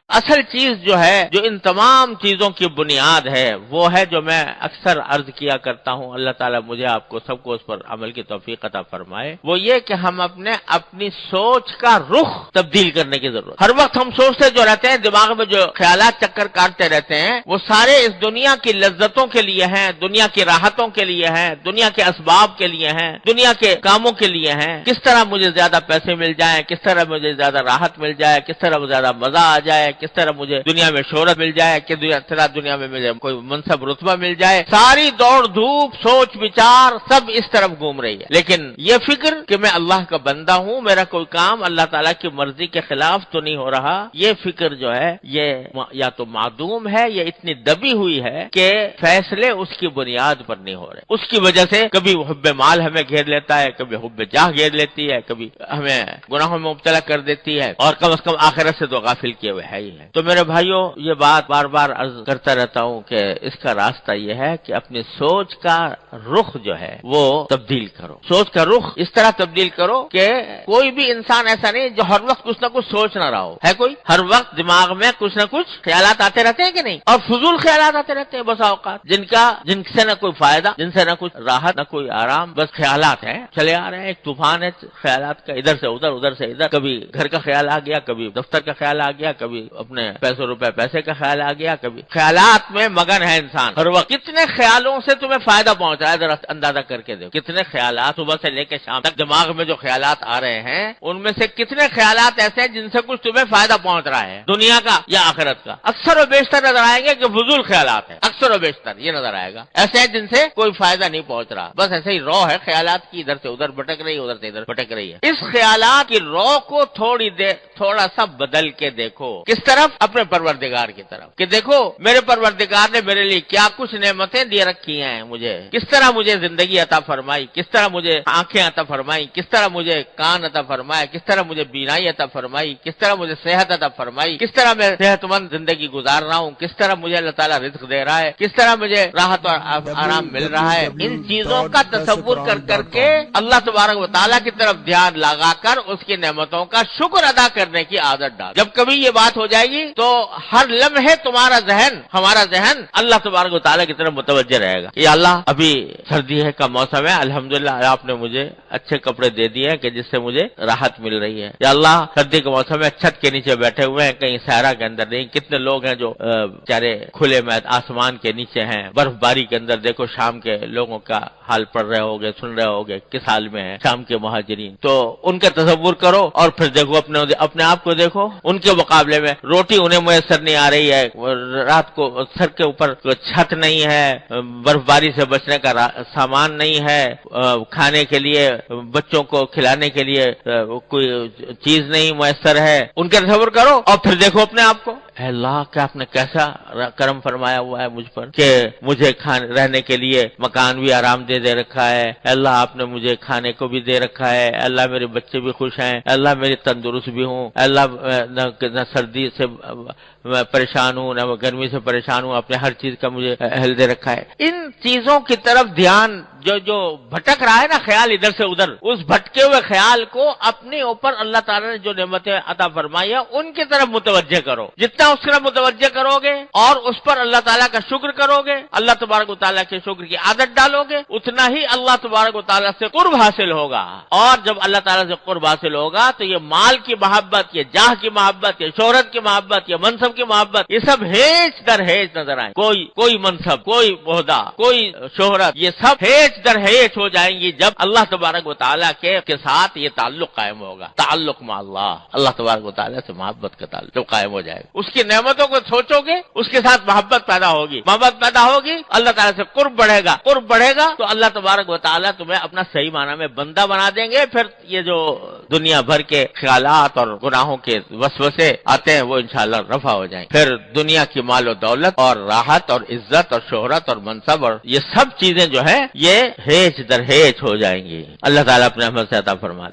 اصل چیز جو ہے، جو ان تمام چیزوں کی بنیاد ہے، وہ ہے جو میں اکثر عرض کیا کرتا ہوں، اللہ تعالیٰ مجھے آپ کو سب کو اس پر عمل کی توفیق عطا فرمائے، وہ یہ کہ ہم اپنی سوچ کا رخ تبدیل کرنے کی ضرورت۔ ہر وقت ہم سوچتے جو رہتے ہیں، دماغ میں جو خیالات چکر کاٹتے رہتے ہیں، وہ سارے اس دنیا کی لذتوں کے لیے ہیں، دنیا کی راحتوں کے لیے ہیں، دنیا کے اسباب کے لیے ہیں، دنیا کے کاموں کے لیے ہیں۔ کس طرح مجھے زیادہ پیسے مل جائیں، کس طرح مجھے زیادہ راحت مل جائے، کس طرح مجھے زیادہ مزہ آ جائے، کس طرح مجھے دنیا میں شہرت مل جائے، کس طرح دنیا میں مجھے کوئی منصب رتبہ مل جائے، ساری دوڑ دھوپ سوچ وچار سب اس طرف گھوم رہی ہے۔ لیکن یہ فکر کہ میں اللہ کا بندہ ہوں، میرا کوئی کام اللہ تعالیٰ کی مرضی کے خلاف تو نہیں ہو رہا، یہ فکر جو ہے یہ یا تو معدوم ہے یا اتنی دبی ہوئی ہے کہ فیصلے اس کی بنیاد پر نہیں ہو رہے۔ اس کی وجہ سے کبھی حب مال ہمیں گھیر لیتا ہے، کبھی حب جاہ گھیر لیتی ہے، کبھی ہمیں گناہوں میں مبتلا کر دیتی ہے، اور کم از کم آخرت سے تو غافل کیے ہوئے ہے ہی ہے۔ تو میرے بھائیوں، یہ بات بار بار عرض کرتا رہتا ہوں کہ اس کا راستہ یہ ہے کہ اپنی سوچ کا رخ جو ہے وہ تبدیل کرو۔ سوچ کا رخ اس طرح تبدیل کرو کہ کوئی بھی انسان ایسا نہیں جو ہر وقت کچھ نہ کچھ سوچ نہ رہا ہو۔ ہے کوئی ہر وقت دماغ میں کچھ نہ کچھ خیالات آتے رہتے ہیں کہ نہیں؟ اور فضول خیالات آتے رہتے ہیں بسا اوقات، جن سے نہ کوئی فائدہ، جن سے نہ کچھ راحت، نہ کوئی آرام، بس خیالات ہیں چلے آ رہے ہیں۔ ایک طوفان ہے خیالات کا، ادھر سے ادھر، ادھر سے ادھر، کبھی گھر کا خیال آ گیا، کبھی دفتر کا خیال آ گیا، کبھی اپنے پیسے کا خیال آ گیا، کبھی خیالات میں مگن ہے انسان ہر وقت۔ کتنے خیالوں سے تمہیں فائدہ پہنچ رہا ہے ذرا اندازہ کر کے دیکھو، کتنے خیالات صبح سے لے کے شام تک دماغ میں جو خیالات آ رہے ہیں، ان میں سے کتنے خیالات ایسے ہیں جن سے کچھ تمہیں فائدہ پہنچ رہا ہے، دنیا کا یا آخرت کا؟ اکثر و بیشتر نظر آئیں گے کہ فضول خیالات ہیں، اکثر و بیشتر یہ نظر آئے گا، ایسے ہیں جن سے کوئی فائدہ نہیں پہنچ رہا، بس ایسے ہی رو ہے خیالات کی، ادھر سے ادھر بھٹک رہی ہے، ادھر سے ادھر بھٹک رہی ہے۔ اس خیالات کی رو کو تھوڑا سا بدل کے دیکھو، کس طرف؟ اپنے پروردگار کی طرف، کہ دیکھو میرے پروردگار نے میرے لیے کیا کچھ نعمتیں دے رکھی ہیں، مجھے کس طرح مجھے زندگی عطا فرمائی، کس طرح مجھے آنکھیں عطا فرمائی، کس طرح مجھے کان عطا فرمایا، کس طرح مجھے بینائی عطا فرمائی، کس طرح مجھے صحت عطا فرمائی، کس طرح میں صحت مند زندگی گزار رہا ہوں، کس طرح مجھے اللہ تعالیٰ رزق دے رہا ہے، کس طرح مجھے راحت اور آرام مل رہا ہے۔ ان چیزوں کا تصور کر کے اللہ تبارک و تعالیٰ کی طرف دھیان لگا کر اس کی نعمتوں کا شکر ادا کرنے کی عادت ڈال۔ جب کبھی یہ بات ہو جائے گی تو ہر لمحے تمہارا ذہن، ہمارا ذہن اللہ تبارک و تعالیٰ کی طرف متوجہ رہے گا۔ یا اللہ، ابھی سردی کا موسم ہے، الحمدللہ آپ نے مجھے اچھے کپڑے دے دیے ہیں کہ جس سے مجھے راحت مل رہی ہے۔ یا اللہ، سردی کے موسم میں چھت کے نیچے بیٹھے ہوئے ہیں، کہیں صحرا کے اندر نہیں۔ کتنے لوگ ہیں جو بیچارے کھلے میں آسمان کے نیچے ہیں، برف باری کے اندر۔ دیکھو شام کے لوگوں کا حال پڑھ رہے ہوگے، سن رہے ہوگے کس حال میں ہیں شام کے مہاجرین۔ تو ان کا تصور کرو اور پھر دیکھو اپنے آپ کو دیکھو، ان کے مقابلے میں روٹی انہیں میسر نہیں آ رہی ہے، رات کو سر کے اوپر چھت نہیں ہے، برف باری سے بچنے کا سامان نہیں ہے، کھانے کے لیے بچوں کو کھلانے کے لیے کوئی چیز نہیں میسر ہے۔ ان کا تصور کرو اور پھر دیکھو اپنے آپ کو، اے اللہ کہ آپ نے کیسا کرم فرمایا ہوا ہے مجھ پر کہ مجھے رہنے کے لیے مکان بھی آرام دے رکھا ہے، اے اللہ آپ نے مجھے کھانے کو بھی دے رکھا ہے، اے اللہ میرے بچے بھی خوش ہیں، اے اللہ میری تندرست بھی ہوں، اے اللہ نہ سردی سے پریشان ہوں، نہ گرمی سے پریشان ہوں، اپنے ہر چیز کا مجھے اہل دے رکھا ہے۔ ان چیزوں کی طرف دھیان جو بھٹک رہا ہے نا خیال ادھر سے ادھر، اس بھٹکے ہوئے خیال کو اپنے اوپر اللہ تعالیٰ نے جو نعمتیں عطا فرمائی ہے ان کی طرف متوجہ کرو۔ جتنا اس طرف متوجہ کرو گے اور اس پر اللہ تعالیٰ کا شکر کرو گے، اللہ تبارک و تعالیٰ کے شکر کی عادت ڈالو گے، اتنا ہی اللہ تبارک و تعالیٰ سے قرب حاصل ہوگا۔ اور جب اللہ تعالیٰ سے قرب حاصل ہوگا تو یہ مال کی محبت، یہ جاہ کی محبت، یہ شہرت کی محبت، یہ منصب کی محبت، یہ سب ہیچ در ہیچ نظر آئیں۔ کوئی منصب، کوئی عہدہ، کوئی شہرت، یہ سب ہیچ در ہیچ ہو جائیں گی جب اللہ تبارک و تعالیٰ کے ساتھ یہ تعلق قائم ہوگا۔ تعلق مع اللہ تبارک و تعالیٰ سے محبت کا تعلق قائم ہو جائے گا۔ اس کی نعمتوں کو سوچو گے، اس کے ساتھ محبت پیدا ہوگی، محبت پیدا ہوگی، اللہ تعالیٰ سے قرب بڑھے گا، قرب بڑھے گا تو اللہ تبارک و تعالیٰ تمہیں اپنا صحیح معنی میں بندہ بنا دیں گے۔ پھر یہ جو دنیا بھر کے خیالات اور گناہوں کے وسوسے آتے ہیں وہ انشاءاللہ رفع ہو جائیں۔ پھر دنیا کی مال و دولت اور راحت اور عزت اور شہرت اور منصب اور یہ سب چیزیں جو ہیں یہ ہیچ در ہیچ ہو جائیں گی۔ اللہ تعالیٰ اپنے رحمت سے عطا فرما دے۔